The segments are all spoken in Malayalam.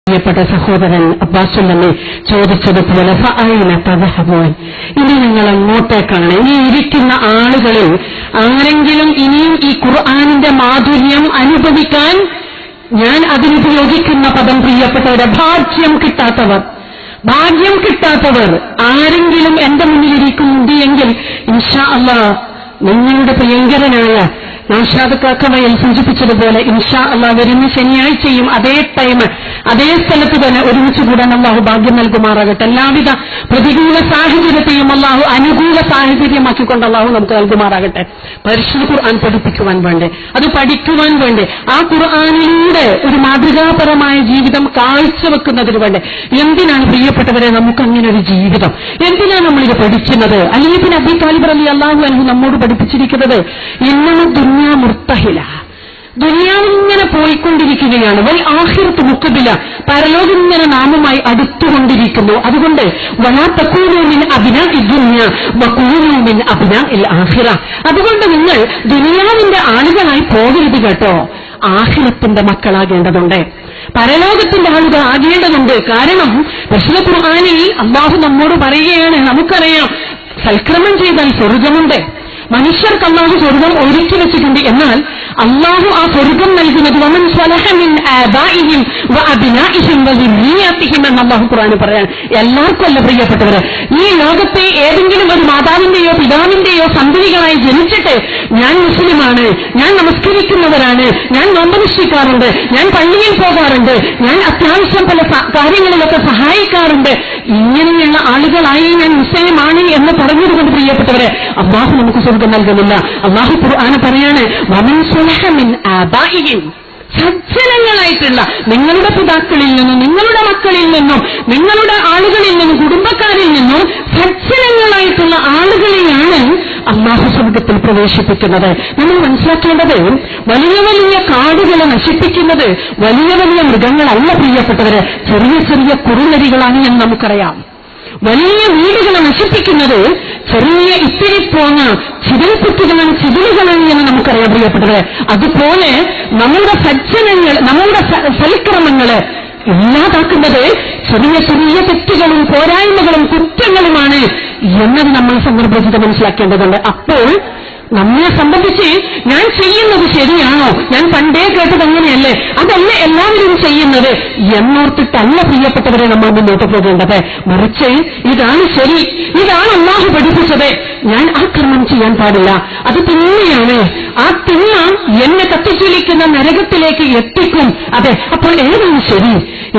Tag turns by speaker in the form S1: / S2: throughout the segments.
S1: പ്രിയപ്പെട്ട സഹോദരൻ അബ്ബാസുല്ലമി ചോദിച്ചതുപോലെ ഇനി നിങ്ങൾ അങ്ങോട്ടേക്കാണ്. ഇനി ഇരിക്കുന്ന ആളുകളിൽ ആരെങ്കിലും ഇനിയും ഈ ഖുർആനിന്റെ മാധുര്യം അനുഭവിക്കാൻ, ഞാൻ അതിനുപയോഗിക്കുന്ന പദം പ്രിയപ്പെട്ടവരെ, ഭാഗ്യം കിട്ടാത്തവർ ആരെങ്കിലും എന്റെ മുന്നിലിരിക്കുന്നുണ്ട് എങ്കിൽ ഇൻഷാ അല്ലാഹ് നിങ്ങളുടെ പ്രിയങ്കരനായ നൗഷാദ് കാക്കവയിൽ സൂചിപ്പിച്ചതുപോലെ ഇൻഷാ അല്ലാഹ് വരുന്ന ശനിയാഴ്ചയും അതേ ടൈം അതേ സ്ഥലത്ത് തന്നെ ഒരുമിച്ച് കൂടാൻ അല്ലാഹു ഭാഗ്യം നൽകുമാറാകട്ടെ. എല്ലാവിധ പ്രതികൂല സാഹചര്യത്തെയും അല്ലാഹു അനുകൂല സാഹചര്യമാക്കിക്കൊണ്ട് അല്ലാഹു നമുക്ക് നൽകുമാറാകട്ടെ. പരിശുദ്ധ ഖുർആൻ പഠിപ്പിക്കുവാൻ വേണ്ടി, അത് പഠിക്കുവാൻ വേണ്ടി, ആ ഖുർആനിലൂടെ ഒരു മാതൃകാപരമായ ജീവിതം കാഴ്ചവെക്കുന്നതിന് വേണ്ടി. എന്തിനാണ് പ്രിയപ്പെട്ടവരെ നമുക്ക് അങ്ങനെ ഒരു ജീവിതം? എന്തിനാണ് നമ്മളിത് പഠിക്കുന്നത്? അലി ഇബ്നു അബീ താലിബ് റളിയല്ലാഹു അൻഹു നമ്മോട് പഠിപ്പിച്ചിരിക്കുന്നത് മുർത്തഹില, ദുനിയാവിങ്ങനെ പോയിക്കൊണ്ടിരിക്കുകയാണ്. വൽ ആഖിറത്തു മുഖബില, പരലോകം ഇങ്ങനെ നാമുമായി അടുത്തുകൊണ്ടിരിക്കുന്നു. അതുകൊണ്ട് വലാ തകൂനൂ മിൻ അബ്നാഇ ദുനിയ വകൂനൂ മിൻ അബ്നാഇൽ ആഖിറ, അതുകൊണ്ട് നിങ്ങൾ ദുനിയാവിന്റെ ആളുകളായി പോകരുത് കേട്ടോ, ആഖിറത്തിന്റെ മക്കളാകേണ്ടതുണ്ട്, പരലോകത്തിന്റെ ആളുകൾ ആകേണ്ടതുണ്ട്. കാരണം വിശുദ്ധ ഖുർആനിൽ അല്ലാഹു നമ്മോട് പറയുകയാണ്, നമുക്കറിയാം സൽക്രമം ചെയ്താൽ സ്വർഗമുണ്ട്, മനുഷ്യർക്ക് അല്ലാഹു സ്വർഗം ഒരുക്കി വെച്ചിട്ടുണ്ട്. എന്നാൽ അല്ലാഹു ആ സ്വർഗം നൽകുന്നത് വമൻ സ്വലഹ മിൻ ആബാഇഹിം വഅബ്നാഇഹിം വദിർരിയതിഹിം എന്ന് അല്ലാഹു ഖുർആനിൽ പറയാണ്. എല്ലാവർക്കും അല്ല പ്രിയപ്പെട്ടവരെ, ഈ ലോകത്തെ ഏതെങ്കിലും ഒരു മാതാവിന്റെയോ പിതാവിന്റെയോ സന്തതികളായി ജനിച്ചിട്ട് ഞാൻ മുസ്ലിമാണ്, ഞാൻ നമസ്കരിക്കുന്നവരാണ്, ഞാൻ നോമ്പനുഷ്ഠിക്കാറുണ്ട്, ഞാൻ പള്ളിയിൽ പോകാറുണ്ട്, ഞാൻ അത്യാവശ്യം പല കാര്യങ്ങളിലൊക്കെ സഹായിക്കാറുണ്ട്, ഇങ്ങനെയുള്ള ആളുകളായി ഞാൻ മുസ്ലിമാണ് എന്ന് പറഞ്ഞതുകൊണ്ട് പ്രിയപ്പെട്ടവരെ അല്ലാഹു നമുക്ക് സ്വർഗം നൽകുന്നില്ല. അല്ലാഹു ഖുർആനിൽ പറയാണ് വമൻ സ്വലഹ മിൻ ആബാഇഹിം, സജ്ജനങ്ങളായിട്ടുള്ള നിങ്ങളുടെ പിതാക്കളിൽ നിന്നും നിങ്ങളുടെ മക്കളിൽ നിന്നും നിങ്ങളുടെ ആളുകളിൽ നിന്നും കുടുംബക്കാരിൽ നിന്നും സജ്ജനങ്ങളായിട്ടുള്ള ആളുകളെയാണ് അല്ലാഹു സ്വർഗത്തിൽ പ്രവേശിപ്പിക്കുന്നത്. നമ്മൾ മനസ്സിലാക്കേണ്ടത് വലിയ വലിയ കാടുകളെ നശിപ്പിക്കുന്നത് വലിയ വലിയ മൃഗങ്ങളല്ല പ്രിയപ്പെട്ടവരെ, ചെറിയ ചെറിയ കുറുനരികളാണ് എന്ന് നമുക്കറിയാം. വലിയ വീടുകളെ നശിപ്പിക്കുന്നത് ചെറിയ ഇത്തിരി പോന്ന ചിതൽക്കുട്ടികളാണ്, ചിതലുകളാണ് എന്ന് നമുക്കറിയാം പ്രിയപ്പെട്ടവരെ. അതുപോലെ നമ്മുടെ സജ്ജനങ്ങൾ, നമ്മുടെ സൽക്രമങ്ങള് ഇല്ലാതാക്കുന്നത് ചെറിയ ചെറിയ തെറ്റുകളും പോരായ്മകളും കുറ്റങ്ങളുമാണ് എന്നത് നമ്മൾ സന്ദർഭത്തിൽ മനസ്സിലാക്കേണ്ടതുണ്ട്. അപ്പോൾ നമ്മെ സംബന്ധിച്ച് ഞാൻ ചെയ്യുന്നത് ശരിയാണോ, ഞാൻ പണ്ടേ കേട്ടത് അങ്ങനെയല്ലേ, അതല്ല എല്ലാവരും ചെയ്യുന്നത് എന്നോർത്തിട്ടല്ല പ്രിയപ്പെട്ടവരെ നമ്മൾ മുന്നോട്ട് പോകേണ്ടത്. മറിച്ച് ഇതാണ് ശരി, ഇതാണ് അല്ലാഹു പഠിപ്പിച്ചത്, ഞാൻ ആ കർമ്മം ചെയ്യാൻ പാടില്ല, അത് തിന്മയാണ്, ആ തിന്മ എന്നെ കത്തിച്ചൊലിക്കുന്ന നരകത്തിലേക്ക് എത്തിക്കും. അതെ, അപ്പോൾ ഏതാണ് ശരി,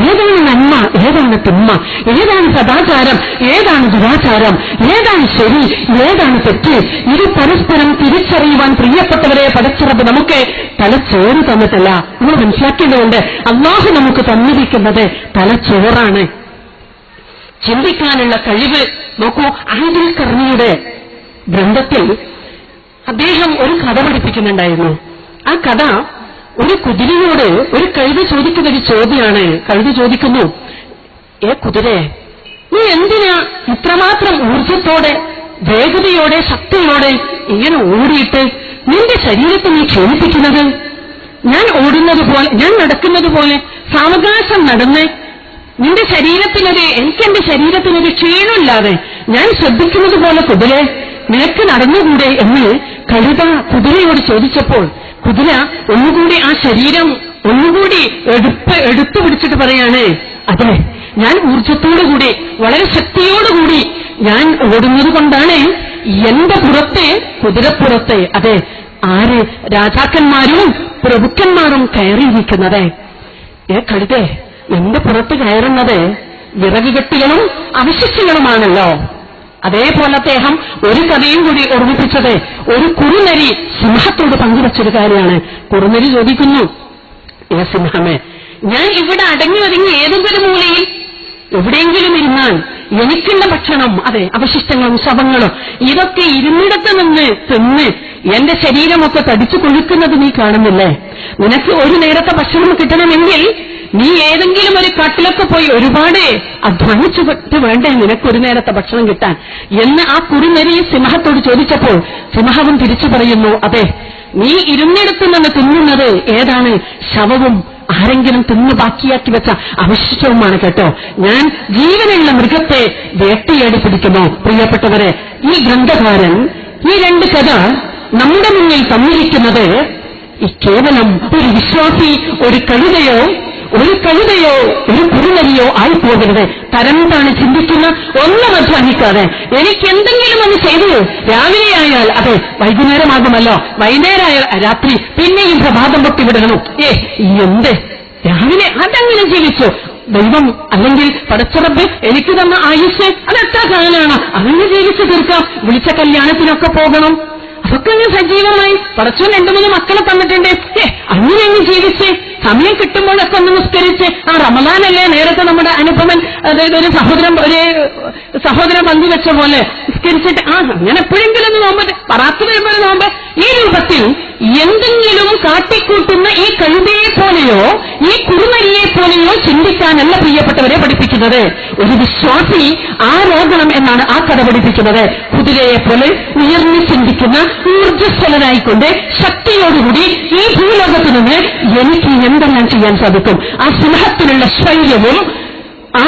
S1: ഏതാണ് നന്മ, ഏതാണ് തിന്മ, ഏതാണ് സദാചാരം, ഏതാണ് ദുരാചാരം, ഏതാണ് ശരി, ഏതാണ് തെറ്റ്, ഇത് പരസ്പരം തിരിച്ചറിയുവാൻ പ്രിയപ്പെട്ടവരെ പടച്ചിറപ്പ് നമുക്ക് തലച്ചോറ് തന്നിട്ടില്ല. നമ്മൾ മനസ്സിലാക്കേണ്ടതുണ്ട്, അല്ലാഹു നമുക്ക് തന്നിരിക്കുന്നത് തലച്ചോറാണ്, ചിന്തിക്കാനുള്ള കഴിവ്. നോക്കൂ, അഹ്ദുൽ കർണിയുടെ ഗ്രന്ഥത്തിൽ അദ്ദേഹം ഒരു കഥ പഠിപ്പിക്കുന്നുണ്ടായിരുന്നു. ആ കഥ ഒരു കുതിരയോട് ഒരു കഴുത ചോദിക്കുന്ന ഒരു ചോദ്യമാണ്. കഴുത ചോദിക്കുന്നു, കുതിരേ, നീ എന്തിനാ ഇത്രമാത്രം ഊർജത്തോടെ വേഗതയോടെ ശക്തിയോടെ ഇങ്ങനെ ഓടിയിട്ട് നിന്റെ ശരീരത്തെ നീ ക്ഷീണിപ്പിക്കുന്നത്? ഞാൻ ഓടുന്നത് പോലെ, ഞാൻ നടക്കുന്നത് പോലെ സാവകാശം നടന്ന് നിന്റെ എനിക്കെന്റെ ശരീരത്തിനൊരു ക്ഷീണമില്ലാതെ ഞാൻ ശ്രദ്ധിക്കുന്നത് പോലെ കുതിരെ നിനക്ക് നടന്നുകൂടെ എന്ന് കഴുത കുതിരയോട് ചോദിച്ചപ്പോൾ കുതിര ഒന്നുകൂടി ആ ശരീരം ഒന്നുകൂടി എടുത്തു പിടിച്ചിട്ട് പറയാണ്, അതെ, ഞാൻ ഊർജത്തോടുകൂടി വളരെ ശക്തിയോടുകൂടി ഞാൻ ഓടുന്നത് കൊണ്ടാണ് എന്റെ പുറത്തെ കുതിരപ്പുറത്തെ, അതെ, ആര് രാജാക്കന്മാരും പ്രഭുക്കന്മാരും കയറിയിരിക്കുന്നത്. കഴുതേ, എന്റെ പുറത്ത് കയറുന്നത് വിറകുകെട്ടികളും അവശിഷ്ടങ്ങളുമാണല്ലോ. അതേപോലെ അദ്ദേഹം ഒരു കഥയും കൂടി ഓർമ്മിപ്പിച്ചത് ഒരു കുറുനരി സിംഹത്തോട് പങ്കുവച്ചൊരു കാര്യമാണ്. കുറുനരി ചോദിക്കുന്നു, സിംഹമേ, ഞാൻ ഇവിടെ അടങ്ങി ഒതുങ്ങി ഏതെങ്കിലും മൂലയിൽ എവിടെയെങ്കിലും ഇരുന്നാൽ എനിക്കുള്ള ഭക്ഷണം, അതെ, അവശിഷ്ടങ്ങളും ശവങ്ങളും ഇതൊക്കെ ഇരുന്നിടത്ത് നിന്ന് തിന്ന് എന്റെ ശരീരമൊക്കെ തടിച്ചു കൊഴുക്കുന്നത് നീ കാണുന്നില്ലേ? നിനക്ക് ഒരു നേരത്തെ ഭക്ഷണം കിട്ടണമെങ്കിൽ നീ ഏതെങ്കിലും ഒരു കാട്ടിലൊക്കെ പോയി ഒരുപാട് അധ്വാനിച്ചിട്ട് വേണ്ടേ നിനക്കൊരു നേരത്തെ ഭക്ഷണം കിട്ടാൻ എന്ന് ആ കുറുനരി സിംഹത്തോട് ചോദിച്ചപ്പോൾ സിംഹവും തിരിച്ചു പറയുന്നു, അതെ, നീ ഇരുന്നിടത്ത് നിന്ന് തിന്നുന്നത് ഏതാണ്? ശവവും ആരെങ്കിലും തിന്നു ബാക്കിയാക്കി വെച്ച അവശിഷ്ടവുമാണ് കേട്ടോ. ഞാൻ ജീവനുള്ള മൃഗത്തെ വേട്ടയാടി പിടിക്കുന്നു. പ്രിയപ്പെട്ടവരെ, ഈ ഗ്രന്ഥകാരൻ ഈ രണ്ട് കഥ നമ്മുടെ മുന്നിൽ തന്നിരിക്കുന്നത് ഈ കേവലം ഒരു വിശ്വാസി ഒരു കഴുതയോ ഒരു കുറുനരിയോ ആയിപ്പോകരുത്. തരം താണ് ചിന്തിക്കുന്ന, ഒന്നും അധ്വാനിക്കാതെ എനിക്ക് എന്തെങ്കിലും ഒന്ന് ചെയ്തു, രാവിലെ ആയാൽ അതെ വൈകുന്നേരമാകുമല്ലോ, വൈകുന്നേരമായാൽ രാത്രി, പിന്നെയും പ്രഭാതം പൊട്ടി വിടണം. എന്ത് രാവിലെ അതങ്ങനെ ജീവിച്ചു. ദൈവം അല്ലെങ്കിൽ പടച്ചറബ് എനിക്ക് തന്ന ആയുസ് അതെത്ര കാലമാണ്, അങ്ങനെ ജീവിച്ചു തീർക്കാം. വിളിച്ച കല്യാണത്തിനൊക്കെ പോകണം, അതൊക്കെ അങ്ങ് സജീവമായി. പടച്ചോൻ 2-3 മക്കളെ തന്നിട്ടുണ്ട്. അങ്ങനെ അങ്ങ് ജീവിച്ച് സമയം കിട്ടുമ്പോഴൊക്കെ ഒന്ന് നിസ്കരിച്ച്, ആ റമദാനല്ലേ നേരത്തെ നമ്മുടെ അനുപമൻ, അതായത് ഒരു സഹോദരൻ പങ്കുവെച്ച പോലെ നിസ്കരിച്ചിട്ട് അങ്ങനെ എപ്പോഴെങ്കിലും ഒന്ന് നോമ്പ്, പറാത്ത് വരുമ്പോൾ നോമ്പ്, ഈ രൂപത്തിൽ എന്തെങ്കിലും കാട്ടിക്കൂട്ടുന്ന ഈ കഴുതയെ പോലെയോ ഈ കുറുനരിയെ പോലെയോ ചിന്തിക്കാനല്ല പ്രിയപ്പെട്ടവരെ പഠിപ്പിക്കുന്നത്. ഒരു വിശ്വാസി ആരോഗണം എന്നാണ് ആ കഥ പഠിപ്പിക്കുന്നത്. കുതിരയെ പോലെ ഉയർന്നു ചിന്തിക്കുന്ന ഊർജ്ജസ്വലനായിക്കൊണ്ട് ശക്തിയോടുകൂടി ഈ ഭൂലോകത്ത് നിന്ന് എനിക്ക് എന്തെല്ലാം ചെയ്യാൻ സാധിക്കും, ആ സിംഹത്തിനുള്ള ശൈര്യവും ആ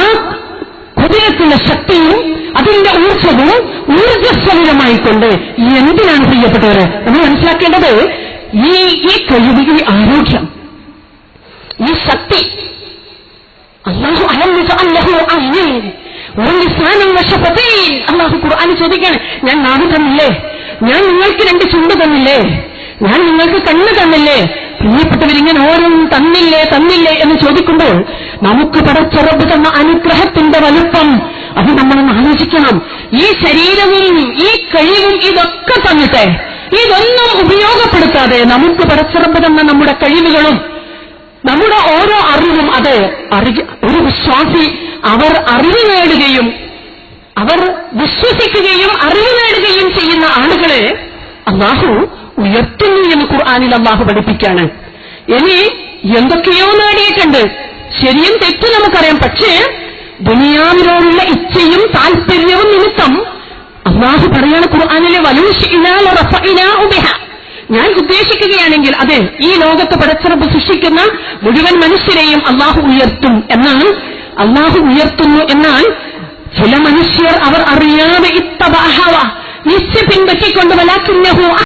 S1: കുതിരക്കുള്ള ശക്തിയും അതിന്റെ ഊർജ്ജവും ഊർജ്ജസ്വലമായിക്കൊണ്ട് എന്തിനാണ് പ്രിയപ്പെട്ടവര് നമ്മൾ മനസ്സിലാക്കേണ്ടത്? ഈ കഴിവ്, ഈ ആരോഗ്യം, ഈ ശക്തി അല്ലാഹു ഖുർആനിൽ ചോദിക്കാണ്, ഞാൻ നാവ് തന്നില്ലേ, ഞാൻ നിങ്ങൾക്ക് 2 ചുണ്ട് തന്നില്ലേ, ഞാൻ നിങ്ങൾക്ക് കണ്ണ് തന്നില്ലേ? പ്രിയപ്പെട്ടവരിങ്ങനെ ഓരോന്നും തന്നില്ലേ എന്ന് ചോദിക്കുമ്പോൾ നമുക്ക് പടച്ചറബ് തന്ന അനുഗ്രഹത്തിന്റെ വലുപ്പം അത് നമ്മളൊന്ന് ആലോചിക്കണം. ഈ ശരീരവും ഈ കഴിവും ഇതൊക്കെ തന്നിട്ട് ഇതൊന്നും ഉപയോഗപ്പെടുത്താതെ നമുക്ക് പടച്ചറബ് തന്ന നമ്മുടെ കഴിവുകളും നമ്മുടെ ഓരോ അറിവും, അത് ഒരു വിശ്വാസി അവർ അറിവ് നേടുകയും അവർ വിശ്വസിക്കുകയും അറിവ് നേടുകയും ചെയ്യുന്ന ആളുകളെ അല്ലാഹു ഉയർത്തുന്നു എന്ന് ഖുർആനിൽ അല്ലാഹു പഠിപ്പിക്കുകയാണ്. ഇനി എന്തൊക്കെയോ നേടിയിട്ടുണ്ട്, ശരിയും തെറ്റും നമുക്കറിയാം. പക്ഷേ ദുനിയാവിനോടുള്ള ഇച്ഛയും താല്പര്യവും നിമിത്തം അല്ലാഹു പറയാണ് ഖുർആനിലെ ഞാൻ ഉദ്ദേശിക്കുകയാണെങ്കിൽ അതെ ഈ ലോകത്ത് പടച്ചറബ് സൃഷ്ടിക്കുന്ന മുഴുവൻ മനുഷ്യരെയും അല്ലാഹു ഉയർത്തും എന്നാണ്. അല്ലാഹു ഉയർത്തുന്നു എന്നാൽ ചില മനുഷ്യർ അവർ അറിയാതെ ഇച്ഛ പിൻപറ്റിക്കൊണ്ട് വലാകിന്നഹു